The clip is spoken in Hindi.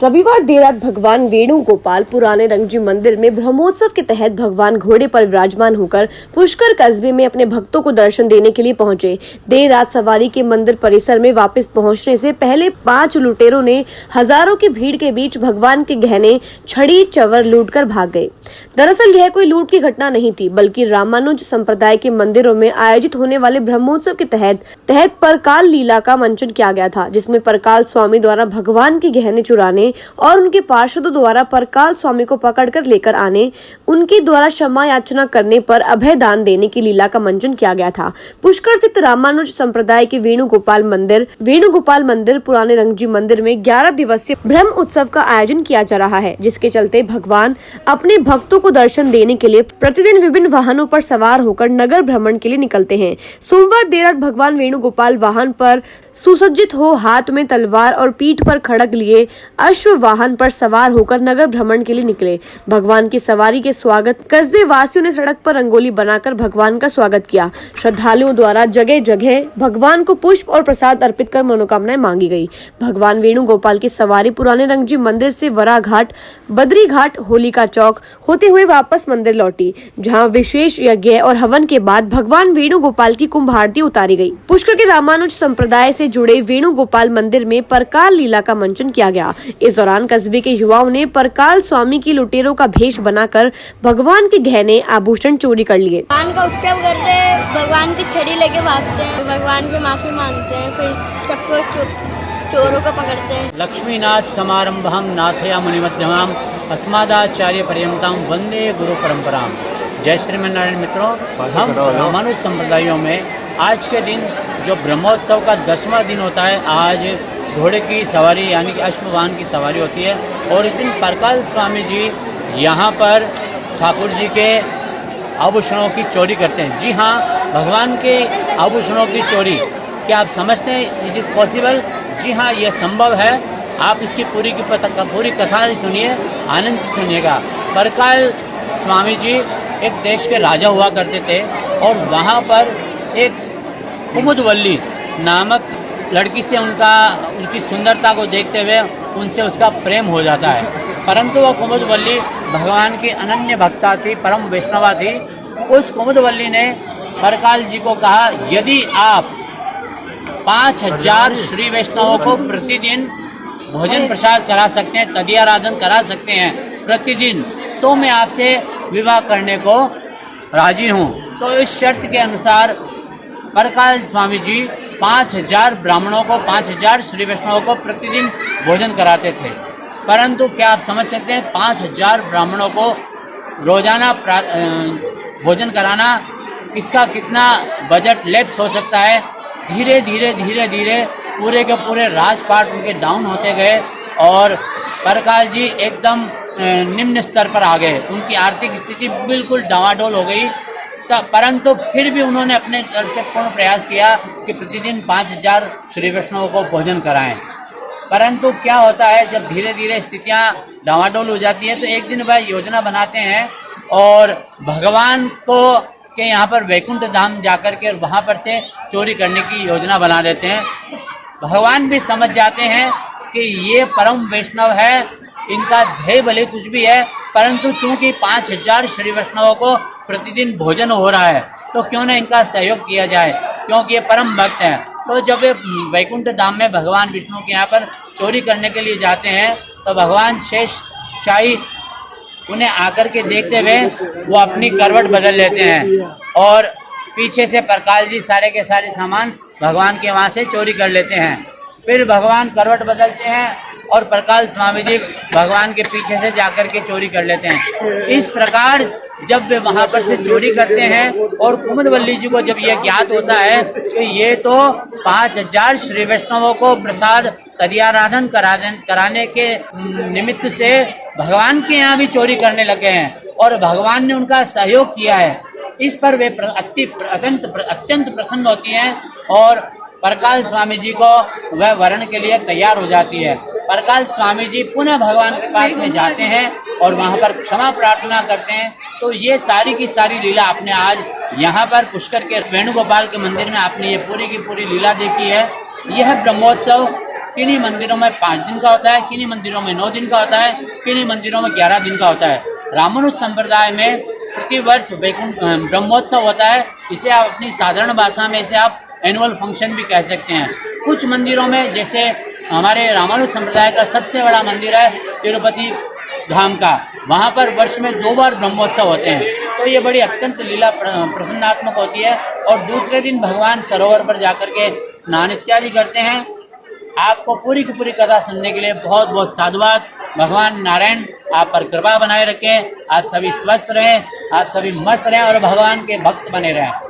रविवार देर रात भगवान वेणुगोपाल पुराने रंगजी मंदिर में ब्रह्मोत्सव के तहत भगवान घोड़े पर विराजमान होकर पुष्कर कस्बे में अपने भक्तों को दर्शन देने के लिए पहुंचे। देर रात सवारी के मंदिर परिसर में वापस पहुंचने से पहले 5 लुटेरों ने हजारों की भीड़ के बीच भगवान के गहने छड़ी चवर लूटकर भाग गए। दरअसल यह कोई लूट की घटना नहीं थी, बल्कि रामानुज संप्रदाय के मंदिरों में आयोजित होने वाले ब्रह्मोत्सव के तहत परकाल लीला का मंचन किया गया था, जिसमें परकाल स्वामी द्वारा भगवान के गहने चुराने और उनके पार्षदों द्वारा परकाल स्वामी को पकड़कर लेकर आने, उनके द्वारा क्षमा याचना करने पर अभय दान देने की लीला का मंचन किया गया था। पुष्कर स्थित रामानुज संप्रदाय के वेणुगोपाल मंदिर पुराने रंगजी मंदिर में 11 दिवसीय ब्रह्म उत्सव का आयोजन किया जा रहा है, जिसके चलते भगवान अपने भक्तों को दर्शन देने के लिए प्रतिदिन विभिन्न वाहनों पर सवार होकर नगर भ्रमण के लिए निकलते हैं। सोमवार देर रात भगवान वेणुगोपाल वाहन पर सुसज्जित हो हाथ में तलवार और पीठ पर खड़ग लिए अश्व वाहन पर सवार होकर नगर भ्रमण के लिए निकले। भगवान की सवारी के स्वागत कस्बे वासियों ने सड़क पर रंगोली बनाकर भगवान का स्वागत किया। श्रद्धालुओं द्वारा जगह जगह भगवान को पुष्प और प्रसाद अर्पित कर मनोकामनाएं मांगी गई। भगवान वेणुगोपाल की सवारी पुराने रंगजी मंदिर से वरा घाट, बद्री घाट, होलिका चौक होते हुए वापस मंदिर लौटी, जहाँ विशेष यज्ञ और हवन के बाद भगवान वेणुगोपाल की कुंभ आरती उतारी गई। पुष्कर के रामानुज संप्रदाय से जुड़े वेणुगोपाल मंदिर में परकाल लीला का मंचन किया गया। इस दौरान कस्बे के युवाओं ने परकाल स्वामी की लुटेरों का भेष बनाकर भगवान के गहने आभूषण चोरी कर लिए। भगवान का उत्सव कर रहे हैं, भगवान की छड़ी लेके भागते हैं, भगवान की माफी मांगते हैं, फिर सबको चोरों को पकड़ते हैं। लक्ष्मीनाथ समारंभम नाथया मुनिमध्यमाम अस्मदाचार्य पर्यंतम वंदे गुरु परंपराम। जय श्रीमन्नारायण मित्रों, हम रामानुज संप्रदायों में आज के दिन जो ब्रह्मोत्सव का 10वां दिन होता है, आज घोड़े की सवारी यानी कि अश्ववाहन की सवारी होती है और इस दिन परकाल स्वामी जी यहाँ पर ठाकुर जी के आभूषणों की चोरी करते हैं। जी हाँ, भगवान के आभूषणों की चोरी, क्या आप समझते हैं इज इट पॉसिबल? जी हाँ, यह संभव है। आप इसकी पूरी कथा सुनिए, आनंद से सुनिएगा। परकाल स्वामी जी एक देश के राजा हुआ करते थे और वहाँ पर एक कुमुदवल्ली नामक लड़की से उनकी सुंदरता को देखते हुए उनसे उसका प्रेम हो जाता है, परंतु वह कुमुदवल्ली भगवान की अनन्य भक्ता थी, परम वैष्णवा थी। उस कुमुदवल्ली ने परकाल जी को कहा, यदि आप 5000 श्री वैष्णवों को प्रतिदिन भोजन प्रसाद करा सकते हैं, तदीयाराधन करा सकते हैं प्रतिदिन, तो मैं आपसे विवाह करने को राजी हूँ। तो इस शर्त के अनुसार परकाल स्वामी जी 5000 ब्राह्मणों को, 5000 श्री वैष्णवों को प्रतिदिन भोजन कराते थे। परंतु क्या आप समझ सकते हैं 5000 ब्राह्मणों को रोजाना भोजन कराना, इसका कितना बजट लैप्स हो सकता है। धीरे धीरे पूरे के पूरे राजपाट उनके डाउन होते गए और परकाल जी एकदम निम्न स्तर पर आ गए। उनकी आर्थिक स्थिति बिल्कुल डावाडोल हो गई, परंतु फिर भी उन्होंने अपने तरफ से पूर्ण प्रयास किया कि प्रतिदिन 5000 श्री वैष्णवों को भोजन कराएं। परंतु क्या होता है, जब धीरे धीरे स्थितियां डावाडोल हो जाती है तो एक दिन वह योजना बनाते हैं और भगवान को के यहाँ पर वैकुंठ धाम जाकर के वहाँ पर से चोरी करने की योजना बना देते हैं। भगवान भी समझ जाते हैं कि ये परम वैष्णव है, इनका ध्येय भले कुछ भी है, परंतु चूंकि 5000 श्री वैष्णवों को प्रतिदिन भोजन हो रहा है तो क्यों न इनका सहयोग किया जाए, क्योंकि ये परम भक्त हैं। तो जब वे वैकुंठ धाम में भगवान विष्णु के यहाँ पर चोरी करने के लिए जाते हैं तो भगवान शेषशाही उन्हें आकर के देखते हुए वो अपनी करवट बदल लेते हैं और पीछे से परकाल जी सारे के सारे सामान भगवान के वहाँ से चोरी कर लेते हैं। फिर भगवान करवट बदलते हैं और परकाल स्वामी जी भगवान के पीछे से जाकर के चोरी कर लेते हैं। इस प्रकार जब वे वहाँ पर से चोरी करते हैं और कुमुदवल्ली जी को जब यह ज्ञात होता है कि ये तो 5000 श्री वैष्णवों को प्रसाद तदीयाराधन कराने के निमित्त से भगवान के यहाँ भी चोरी करने लगे हैं और भगवान ने उनका सहयोग किया है, इस पर वे अत्यंत प्रसन्न होती हैं और परकाल स्वामी जी को वह वरण के लिए तैयार हो जाती है। परकाल स्वामी जी पुनः भगवान के पास में जाते हैं और वहाँ पर क्षमा प्रार्थना करते हैं। तो ये सारी की सारी लीला आपने आज यहाँ पर पुष्कर के वेणुगोपाल के मंदिर में आपने ये पूरी की पूरी लीला देखी है। यह ब्रह्मोत्सव किन्हीं मंदिरों में 5 दिन का होता है, किन्हीं मंदिरों में 9 दिन का होता है, किन्हीं मंदिरों में 11 दिन का होता है। रामानुज संप्रदाय में प्रतिवर्ष वैकुंठ ब्रह्मोत्सव होता है। इसे आप अपनी साधारण भाषा में इसे आप एनुअल फंक्शन भी कह सकते हैं। कुछ मंदिरों में, जैसे हमारे रामानुज संप्रदाय का सबसे बड़ा मंदिर है तिरुपति धाम का, वहाँ पर वर्ष में 2 बार ब्रह्मोत्सव होते हैं। तो ये बड़ी अत्यंत लीला प्रसन्नात्मक होती है। और दूसरे दिन भगवान सरोवर पर जाकर के स्नान इत्यादि करते हैं। आपको पूरी की पूरी कथा सुनने के लिए बहुत बहुत साधुवाद। भगवान नारायण आप पर कृपा बनाए रखें। आप सभी स्वस्थ रहें, आप सभी मस्त रहें और भगवान के भक्त बने रहें।